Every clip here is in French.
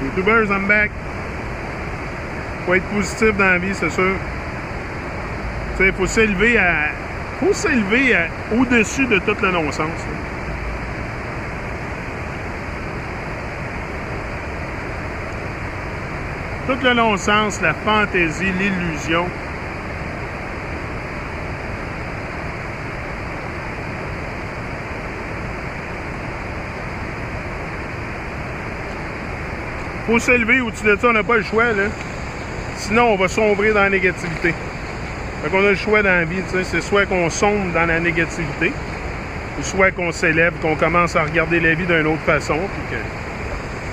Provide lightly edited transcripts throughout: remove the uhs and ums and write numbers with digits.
YouTubers, I'm back. Faut être positif dans la vie, c'est sûr. Tu sais, faut s'élever au-dessus de tout le non-sens. Tout le non-sens, la fantaisie, l'illusion. Faut s'élever au-dessus de ça, on n'a pas le choix, là. Sinon, on va sombrer dans la négativité. Fait qu'on a le choix dans la vie, tu sais. C'est soit qu'on sombre dans la négativité, ou soit qu'on s'élève, qu'on commence à regarder la vie d'une autre façon, puis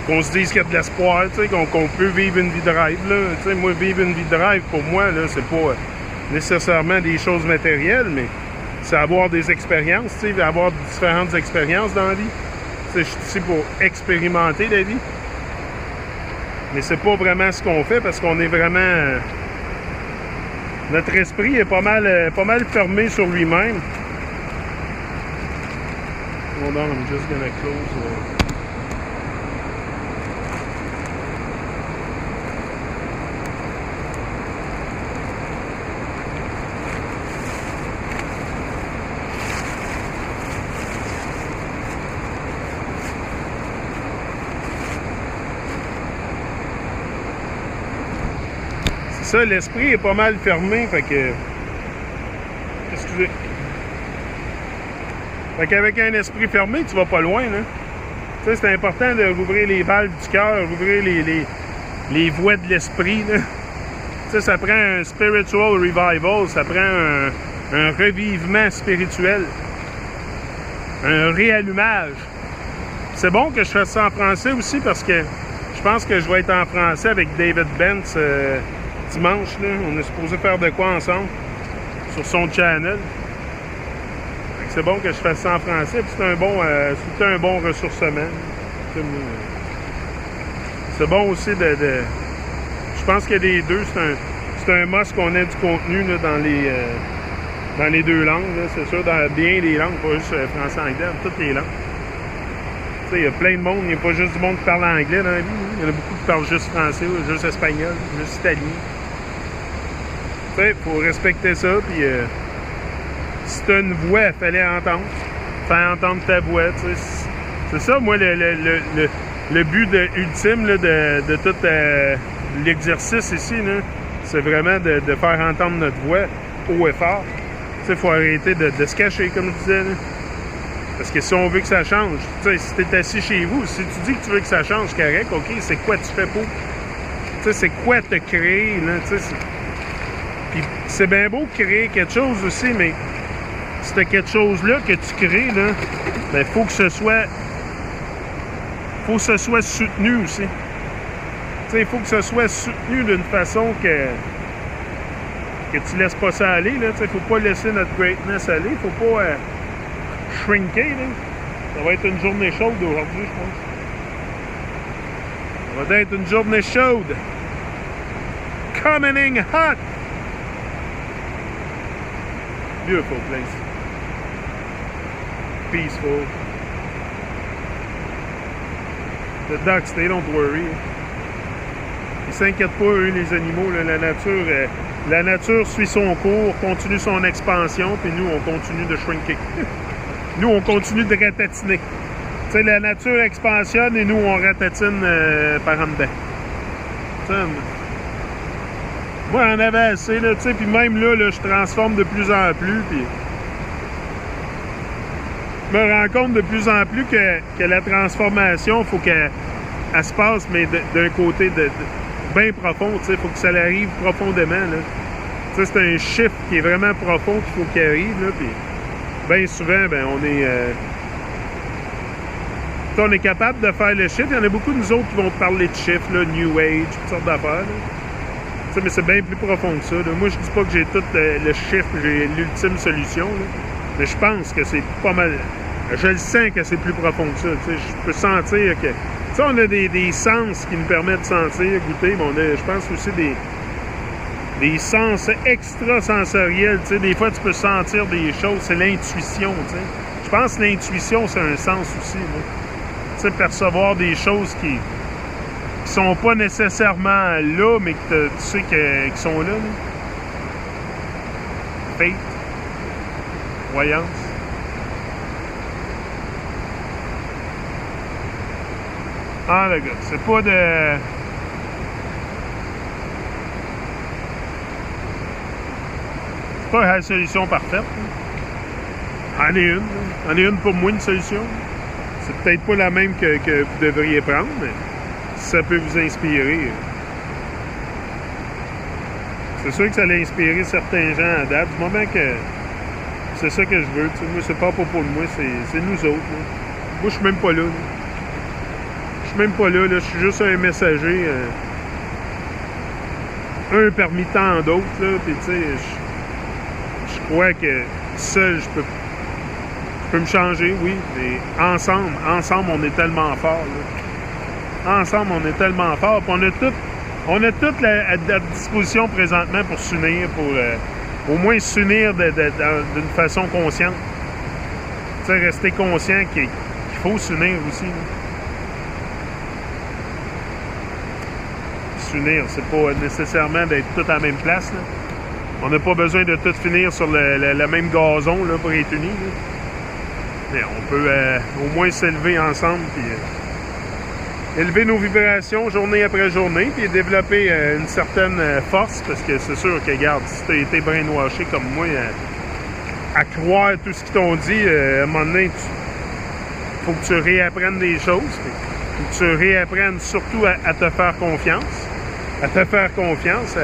qu'on se dise qu'il y a de l'espoir, tu sais, qu'on peut vivre une vie de rêve, là. Tu sais, moi, vivre une vie de rêve, pour moi, là, c'est pas nécessairement des choses matérielles, mais c'est avoir des expériences, tu sais, avoir différentes expériences dans la vie. Tu sais, je suis ici pour expérimenter la vie. Mais c'est pas vraiment ce qu'on fait parce qu'on est vraiment... Notre esprit est pas mal fermé sur lui-même. Hold on, I'm just gonna close... Ça, l'esprit est pas mal fermé, fait que... Excusez. Fait qu'avec un esprit fermé, tu vas pas loin, là. Tu sais, c'est important de rouvrir les valves du cœur, rouvrir les voies de l'esprit, là. Tu sais, ça prend un spiritual revival, ça prend un revivement spirituel, un réallumage. C'est bon que je fasse ça en français aussi, parce que je pense que je vais être en français avec David Bentz dimanche, là. On est supposé faire de quoi ensemble sur son channel. C'est bon que je fasse ça en français. C'est un bon ressourcement. C'est bon aussi je pense que les deux, c'est un must qu'on ait du contenu là, dans les deux langues. C'est sûr, dans bien les langues, pas juste français-anglais, toutes les langues. Tu sais, il y a plein de monde. Il n'y a pas juste du monde qui parle anglais dans la vie. Il y en a beaucoup qui parlent juste français, juste espagnol, juste italien. Tu sais, il faut respecter ça. Puis si tu as une voix, il fallait entendre. Faire entendre ta voix. Tu sais. C'est ça, moi, le but ultime là, de tout l'exercice ici. C'est vraiment de faire entendre notre voix haut et fort. Tu sais, il faut arrêter de se cacher, comme je disais. Là. Parce que si on veut que ça change, tu sais, si tu es assis chez vous, si tu dis que tu veux que ça change, correct, OK, c'est quoi tu fais pour? Tu sais, c'est quoi te créer, là, tu sais. Puis c'est bien beau créer quelque chose aussi, mais c'est quelque chose-là que tu crées, là, ben, faut que ce soit soutenu aussi. Tu sais, il faut que ce soit soutenu d'une façon que tu laisses pas ça aller, là, tu sais, faut pas laisser notre greatness aller, faut pas... shrinker, là. Ça va être une journée chaude aujourd'hui, je pense. Ça va être une journée chaude. Coming in hot. Beautiful place. Peaceful. The ducks, they don't worry. Ils s'inquiètent pas, eux, les animaux. Là, la nature suit son cours, continue son expansion, puis nous, on continue de shrinker. Nous, on continue de ratatiner. Tu sais, la nature expansionne et nous, on ratatine par en dedans. Moi, j'en avais assez, là, tu sais, puis même là, je transforme de plus en plus, puis je me rends compte de plus en plus que la transformation, il faut qu'elle se passe, mais d'un côté bien profond, tu sais, il faut que ça arrive profondément, là. Tu sais, c'est un shift qui est vraiment profond qu'il faut qu'il arrive, là, puis bien souvent, ben, on est capable de faire le shift. Il y en a beaucoup de nous autres qui vont parler de shift, là, New Age, toutes sortes d'affaires. Mais c'est bien plus profond que ça. Là. Moi, je dis pas que j'ai tout le shift, j'ai l'ultime solution. Là. Mais je pense que c'est pas mal. Je le sens que c'est plus profond que ça. T'sais. Je peux sentir que... T'sais, on a des sens qui nous permettent de sentir, goûter, mais on a, je pense aussi des sens extrasensoriels. T'sais. Des fois, tu peux sentir des choses. C'est l'intuition. T'sais. Je pense que l'intuition, c'est un sens aussi. Tu sais, percevoir des choses qui sont pas nécessairement là, mais que tu sais qu'ils sont là. Fate. Voyance. Ah, le gars, c'est pas de... C'est pas la solution parfaite. En est une. En est une pour moi, une solution. C'est peut-être pas la même que vous devriez prendre, mais ça peut vous inspirer. C'est sûr que ça allait inspirer certains gens à date. Du moment que c'est ça que je veux, tu sais, moi, c'est pas pour moi, c'est nous autres. Là. Moi, je suis même pas là. Je suis même pas là. Je suis juste un messager. Un parmi tant d'autres. Puis, tu sais, je crois que seul, je peux me changer, oui. Mais ensemble, on est tellement fort. Là. Ensemble, on est tellement fort. Puis on a tout à disposition présentement pour s'unir, pour au moins s'unir d'une façon consciente. Tu sais, rester conscient qu'il faut s'unir aussi. S'unir, c'est pas nécessairement d'être tous à la même place. Là. On n'a pas besoin de tout finir sur le même gazon là, pour être unis. Là. Mais on peut au moins s'élever ensemble puis élever nos vibrations journée après journée, puis développer une certaine force, parce que c'est sûr que, regarde, si tu as été brainwashé comme moi, à croire tout ce qu'ils t'ont dit, à un moment donné, il faut que tu réapprennes des choses, faut que tu réapprennes surtout à te faire confiance. À te faire confiance,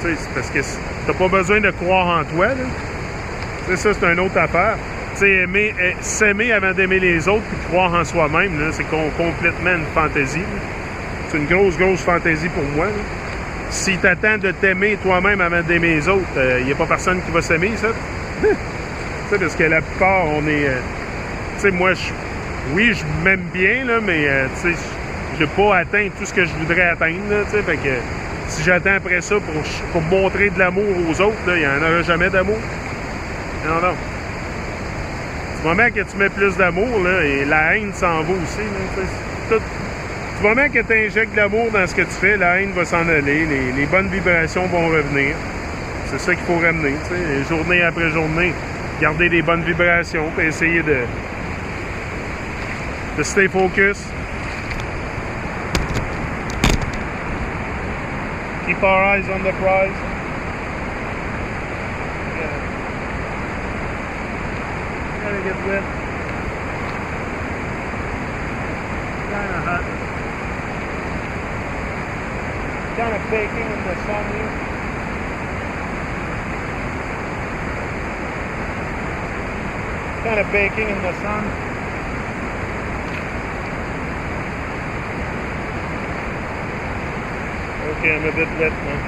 c'est parce que t'as pas besoin de croire en toi, là. T'sais, ça, c'est une autre affaire. S'aimer avant d'aimer les autres puis croire en soi-même, c'est complètement une fantaisie. C'est une grosse fantaisie pour moi. Là. Si tu attends de t'aimer toi-même avant d'aimer les autres, il n'y a pas personne qui va s'aimer, ça. Parce que la plupart, on est... moi, oui, je m'aime bien, là, mais je n'ai pas atteint tout ce que je voudrais atteindre. Là, fait que si j'attends après ça pour montrer de l'amour aux autres, il n'y en aura jamais d'amour. Non. Du moment que tu mets plus d'amour, là, et la haine s'en va aussi. Là, du moment que tu injectes de l'amour dans ce que tu fais, la haine va s'en aller, les bonnes vibrations vont revenir. C'est ça qu'il faut ramener. T'sais. Journée après journée, garder des bonnes vibrations, puis essayer de stay focus. Keep our eyes on the prize. Gotta get wet. Kinda hot. Kinda baking in the sun here. Kinda baking in the sun. Okay, I'm a bit wet now.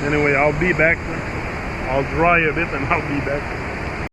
Anyway, I'll be back. I'll dry a bit and I'll be back.